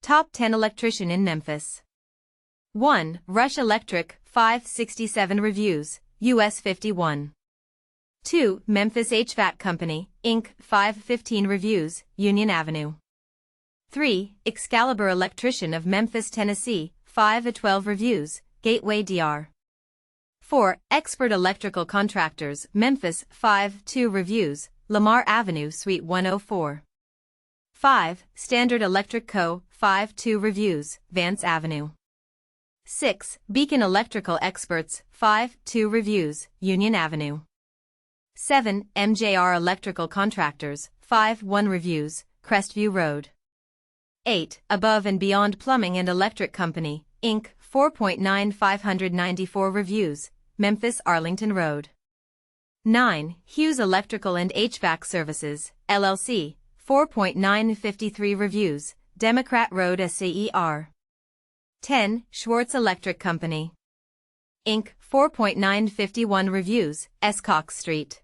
Top 10 Electrician in Memphis. 1. Rush Electric, 567 reviews, US-51. 2. Memphis HVAC Co, Inc., 515 reviews, Union Avenue. 3. Excalibur Electrician of Memphis, Tennessee, 512 reviews, Gateway DR. 4. Expert Electrical Contractors, Memphis, 5.2 reviews, Lamar Avenue, Suite 104. 5. Standard Electric Co., 5.2 reviews, Vance Avenue. 6. Beacon Electrical Experts, 5.2 reviews, Union Avenue. 7. MJR Electrical Contractors, 5.1 reviews, Crestview Rd. 8. Above and Beyond Plumbing and Electric Company, Inc., 4.9 594 reviews, Memphis Arlington Road. 9. Hughes Electrical and HVAC Services, LLC, 4.9 53 reviews, Democrat Road SCER. 10. Schwartz Electric Company, Inc., 4.9 51 reviews, Cox St.